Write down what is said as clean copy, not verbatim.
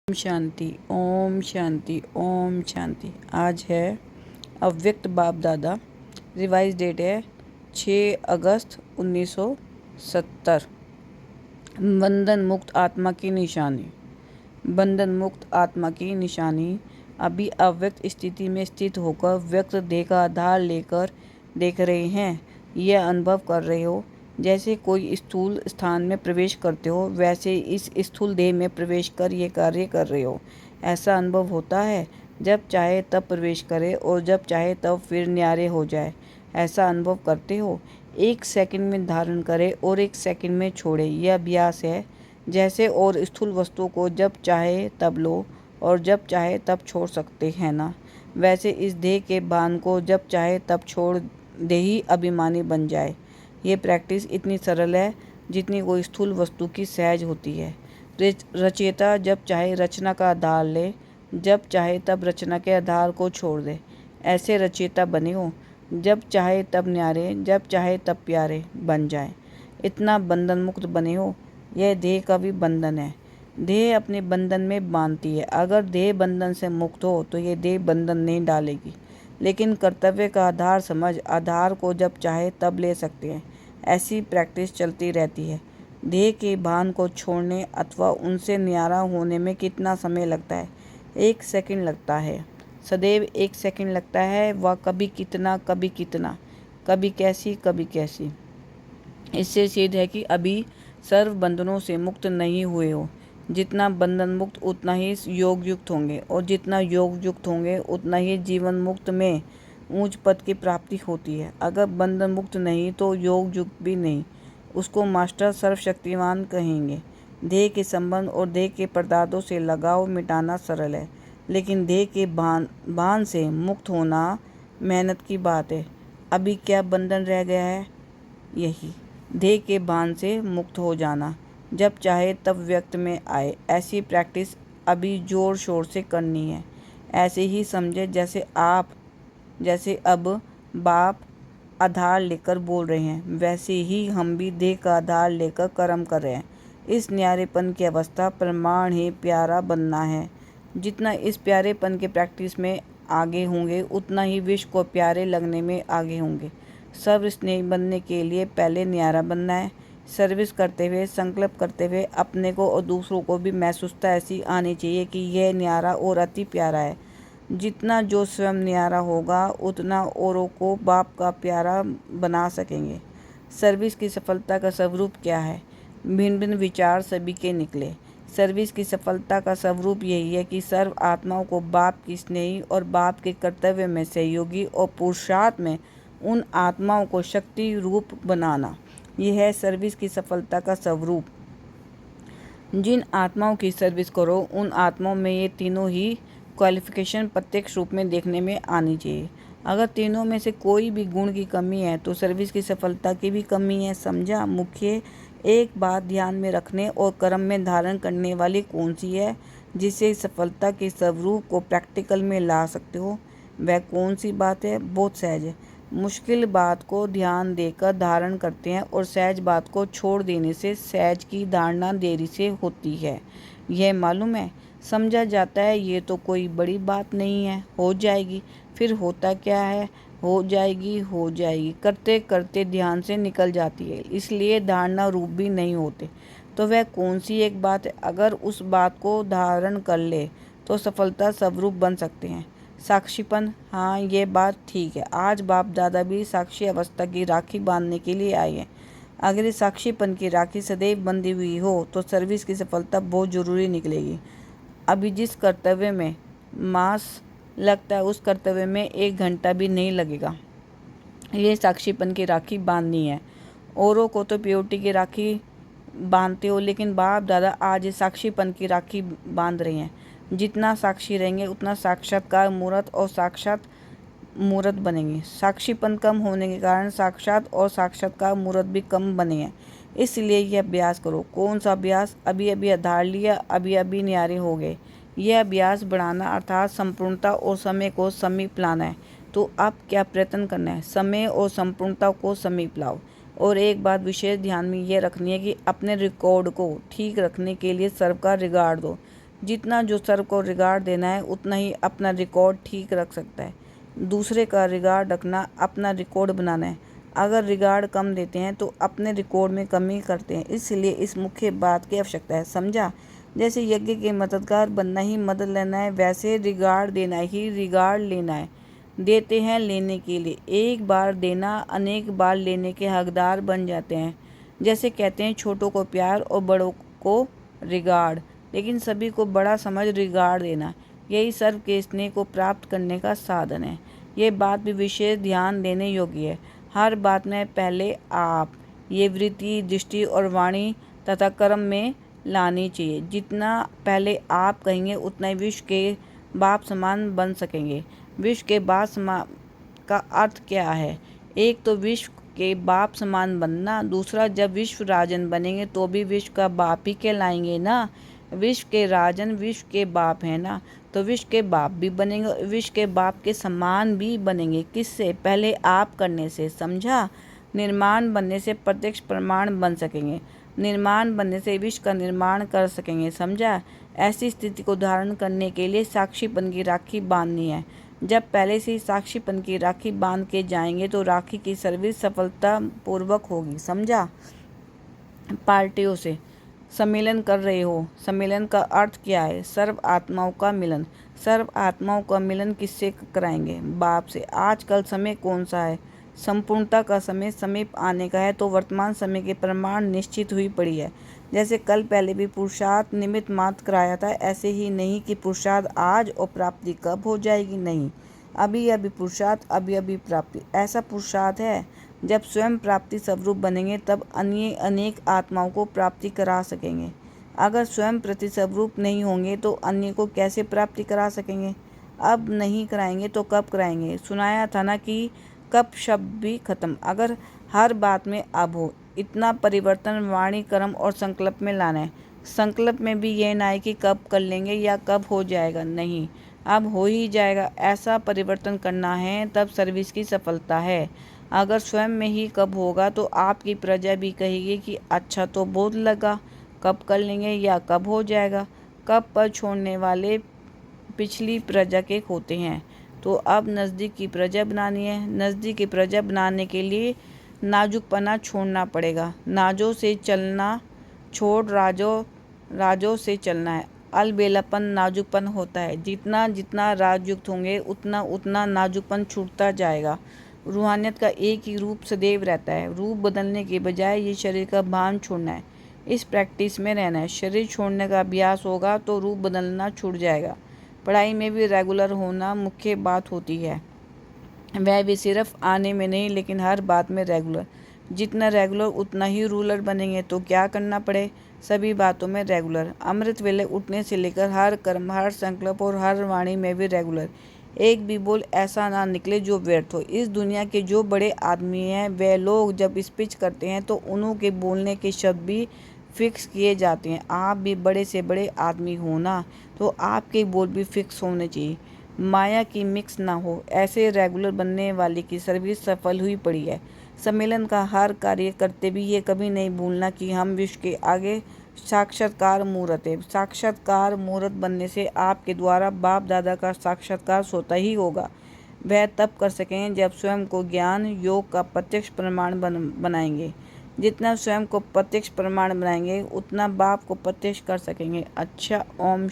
शांति ओम शांति ओम शांति। आज है अव्यक्त बाप दादा। रिवाइज डेट है 6 अगस्त 1970। बंधन मुक्त आत्मा की निशानी। बंधन मुक्त आत्मा की निशानी अभी अव्यक्त स्थिति में स्थित होकर व्यक्त देह का आधार लेकर देख रहे हैं। यह अनुभव कर रहे हो जैसे कोई स्थूल स्थान में प्रवेश करते हो, वैसे इस स्थूल देह में प्रवेश कर ये कार्य कर रहे हो। ऐसा अनुभव होता है जब चाहे तब प्रवेश करे और जब चाहे तब फिर न्यारे हो जाए। ऐसा अनुभव करते हो। 1 सेकंड में धारण करे और 1 सेकंड में छोड़े। यह अभ्यास है। जैसे और स्थूल वस्तु को जब चाहे तब लो और जब चाहे तब छोड़ सकते हैं ना, वैसे इस देह के बांध को जब चाहे तब छोड़ दे ही अभिमानी बन जाए। ये प्रैक्टिस इतनी सरल है जितनी कोई स्थूल वस्तु की सहज होती है। रचयिता जब चाहे रचना का आधार ले, जब चाहे तब रचना के आधार को छोड़ दे। ऐसे रचयिता बने हो जब चाहे तब न्यारे, जब चाहे तब प्यारे बन जाए। इतना बंधन मुक्त बने हो। यह देह का भी बंधन है। देह अपने बंधन में बांधती है। अगर देह बंधन से मुक्त हो तो ये देह बंधन नहीं डालेगी। लेकिन कर्तव्य का आधार समझ आधार को जब चाहे तब ले सकते हैं। ऐसी प्रैक्टिस चलती रहती है। देह के बांध को छोड़ने अथवा उनसे न्यारा होने में कितना समय लगता है? 1 सेकंड लगता है। सदैव 1 सेकंड लगता है। वह कभी कितना, कभी कैसी। इससे सिद्ध है कि अभी सर्व बंधनों से मुक्त नहीं हुए हो। जितना बंधन मुक्त उतना ही योग युक्त होंगे और जितना योग युक्त होंगे उतना ही जीवन मुक्त में ऊंच पद की प्राप्ति होती है। अगर बंधन मुक्त नहीं तो योग युक्त भी नहीं। उसको मास्टर सर्वशक्तिमान कहेंगे। देह के संबंध और देह के पदार्थों से लगाव मिटाना सरल है, लेकिन देह के बांध से मुक्त होना मेहनत की बात है। अभी क्या बंधन रह गया है? यही देह के बांध से मुक्त हो जाना, जब चाहे तब व्यक्त में आए। ऐसी प्रैक्टिस अभी जोर शोर से करनी है। ऐसे ही समझे जैसे अब बाप आधार लेकर बोल रहे हैं, वैसे ही हम भी देह का आधार लेकर कर्म कर रहे हैं। इस न्यारेपन की अवस्था प्रमाण ही प्यारा बनना है। जितना इस प्यारेपन के प्रैक्टिस में आगे होंगे उतना ही विश्व को प्यारे लगने में आगे होंगे। सर्व स्नेही बनने के लिए पहले न्यारा बनना है। सर्विस करते हुए, संकल्प करते हुए अपने को और दूसरों को भी महसूसता ऐसी आनी चाहिए कि यह न्यारा और अति प्यारा है। जितना जो स्वयं न्यारा होगा उतना औरों को बाप का प्यारा बना सकेंगे। सर्विस की सफलता का स्वरूप क्या है? भिन्न भिन्न विचार सभी के निकले। सर्विस की सफलता का स्वरूप यही है कि सर्व आत्माओं को बाप की स्नेही और बाप के कर्तव्य में सहयोगी और पुरुषार्थ में उन आत्माओं को शक्ति रूप बनाना। यह है सर्विस की सफलता का स्वरूप। जिन आत्माओं की सर्विस करो उन आत्माओं में ये तीनों ही क्वालिफिकेशन प्रत्यक्ष रूप में देखने में आनी चाहिए। अगर तीनों में से कोई भी गुण की कमी है तो सर्विस की सफलता की भी कमी है। समझा? मुख्य एक बात ध्यान में रखने और कर्म में धारण करने वाली कौन सी है जिससे सफलता के स्वरूप को प्रैक्टिकल में ला सकते हो? वह कौन सी बात है? बहुत सहज है। मुश्किल बात को ध्यान देकर धारण करते हैं और सहज बात को छोड़ देने से सहज की धारणा देरी से होती है। यह मालूम है, समझा जाता है ये तो कोई बड़ी बात नहीं है, हो जाएगी। फिर होता क्या है? हो जाएगी करते करते ध्यान से निकल जाती है, इसलिए धारणा रूप भी नहीं होते। तो वह कौन सी एक बात है? अगर उस बात को धारण कर ले तो सफलता स्वरूप बन सकते हैं। साक्षीपन। हाँ, ये बात ठीक है। आज बाप दादा भी साक्षी अवस्था की राखी बांधने के लिए आए हैं। अगर इस साक्षीपन की राखी सदैव बंधी हुई हो तो सर्विस की सफलता बहुत जरूरी निकलेगी। अभी जिस कर्तव्य में मास लगता है उस कर्तव्य में 1 घंटा भी नहीं लगेगा। ये साक्षीपन की राखी बांधनी है। औरों को तो प्योरिटी की राखी बांधते हो, लेकिन बाप दादा आज इस साक्षीपन की राखी बांध रहे हैं। जितना साक्षी रहेंगे उतना साक्षात्कार मूर्त और साक्षात मूर्त बनेंगे। साक्षीपन कम होने के कारण साक्षात और साक्षात्कार मूर्त भी कम बने हैं। इसलिए यह अभ्यास करो। कौन सा अभ्यास? अभी अभी आधार लिया, अभी अभी न्यारे हो गए। यह अभ्यास बढ़ाना अर्थात संपूर्णता और समय को समीप लाना है। तो अब क्या प्रयत्न करना है? समय और संपूर्णता को समीप लाओ। और एक बात विशेष ध्यान में ये रखनी है कि अपने रिकॉर्ड को ठीक रखने के लिए सर्व का रिगार्ड दो। जितना जो सर को रिगार्ड देना है उतना ही अपना रिकॉर्ड ठीक रख सकता है। दूसरे का रिगार्ड रखना अपना रिकॉर्ड बनाना है। अगर रिगार्ड कम देते हैं तो अपने रिकॉर्ड में कमी करते हैं, इसलिए इस मुख्य बात की आवश्यकता है। समझा? जैसे यज्ञ के मददगार बनना ही मदद लेना है, वैसे रिगार्ड देना ही रिगार्ड लेना है। देते हैं लेने के लिए, एक बार देना अनेक बार लेने के हकदार बन जाते हैं। जैसे कहते हैं छोटों को प्यार और बड़ों को रिगार्ड, लेकिन सभी को बड़ा समझ रिगार्ड देना, यही सर्व के स्नेह को प्राप्त करने का साधन है। ये बात भी विशेष ध्यान देने योग्य है। हर बात में पहले आप, ये वृत्ति, दृष्टि और वाणी तथा कर्म में लानी चाहिए। जितना पहले आप कहेंगे उतना ही विश्व के बाप समान बन सकेंगे। विश्व के बाप समान का अर्थ क्या है? एक तो विश्व के बाप समान बनना, दूसरा जब विश्व राजन बनेंगे तो भी विश्व का बाप ही कहलाएंगे ना। विश्व के राजन विश्व के बाप हैं ना, तो विश्व के बाप भी बनेंगे, विश्व के बाप के समान भी बनेंगे। किससे? पहले आप करने से। समझा? निर्माण बनने से प्रत्यक्ष प्रमाण बन सकेंगे, निर्माण बनने से विश्व का निर्माण कर सकेंगे। समझा? ऐसी स्थिति को धारण करने के लिए साक्षीपन की राखी बांधनी है। जब पहले से ही साक्षीपन की राखी बांध के जाएंगे तो राखी की सर्विस सफलता पूर्वक होगी। समझा? पार्टियों से सम्मेलन कर रहे हो, सम्मेलन का अर्थ क्या है? सर्व आत्माओं का मिलन। सर्व आत्माओं का मिलन किससे कराएंगे? बाप से। आजकल समय कौन सा है? संपूर्णता का समय समीप आने का है, तो वर्तमान समय के प्रमाण निश्चित हुई पड़ी है। जैसे कल पहले भी पुरुषार्थ निमित्त मात्र कराया था, ऐसे ही नहीं कि पुरुषार्थ आज और प्राप्ति कब हो जाएगी। नहीं, अभी अभी पुरुषार्थ, अभी अभी प्राप्ति। ऐसा पुरुषार्थ है जब स्वयं प्राप्ति स्वरूप बनेंगे तब अन्य अनेक आत्माओं को प्राप्ति करा सकेंगे। अगर स्वयं प्रति स्वरूप नहीं होंगे तो अन्य को कैसे प्राप्ति करा सकेंगे? अब नहीं कराएंगे तो कब कराएंगे? सुनाया था ना कि कब शब्द भी खत्म। अगर हर बात में अब हो, इतना परिवर्तन वाणी, कर्म और संकल्प में लाना है। संकल्प में भी यह ना है कि कब कर लेंगे या कब हो जाएगा, नहीं, अब हो ही जाएगा। ऐसा परिवर्तन करना है, तब सर्विस की सफलता है। अगर स्वयं में ही कब होगा तो आपकी प्रजा भी कहेगी कि अच्छा तो बहुत लगा, कब कर लेंगे या कब हो जाएगा। कब पर छोड़ने वाले पिछली प्रजा के होते हैं, तो अब नज़दीक की प्रजा बनानी है। नज़दीक की प्रजा बनाने के लिए नाजुकपना छोड़ना पड़ेगा। नाजों से चलना छोड़ राजों से चलना है। अलबेलापन नाजुकपन होता है। जितना जितना राजयुक्त होंगे उतना उतना नाजुकपन छूटता जाएगा। रूहानियत का एक ही रूप सदैव रहता है। रूप बदलने के बजाय ये शरीर का भान छोड़ना है, इस प्रैक्टिस में रहना है। शरीर छोड़ने का अभ्यास होगा तो रूप बदलना छूट जाएगा। पढ़ाई में भी रेगुलर होना मुख्य बात होती है, वह भी सिर्फ आने में नहीं लेकिन हर बात में रेगुलर। जितना रेगुलर उतना ही रूलर बनेंगे। तो क्या करना पड़े? सभी बातों में रेगुलर। अमृत वेले उठने से लेकर हर कर्म, हर संकल्प और हर वाणी में भी रेगुलर। एक भी बोल ऐसा ना निकले जो व्यर्थ हो। इस दुनिया के जो बड़े आदमी हैं वे लोग जब स्पीच करते हैं तो उन्हों के बोलने के शब्द भी फिक्स किए जाते हैं। आप भी बड़े से बड़े आदमी हो ना, तो आपके बोल भी फिक्स होने चाहिए, माया की मिक्स ना हो। ऐसे रेगुलर बनने वाले की सर्विस सफल हुई पड़ी है। सम्मेलन का हर कार्य करते भी ये कभी नहीं भूलना कि हम विश्व के आगे साक्षात्कार मूर्त है। साक्षात्कार मूर्त बनने से आपके द्वारा बाप दादा का साक्षात्कार होता ही होगा। वह तब कर सकेंगे जब स्वयं को ज्ञान योग का प्रत्यक्ष प्रमाण बनाएंगे। जितना स्वयं को प्रत्यक्ष प्रमाण बनाएंगे उतना बाप को प्रत्यक्ष कर सकेंगे। अच्छा, ओम।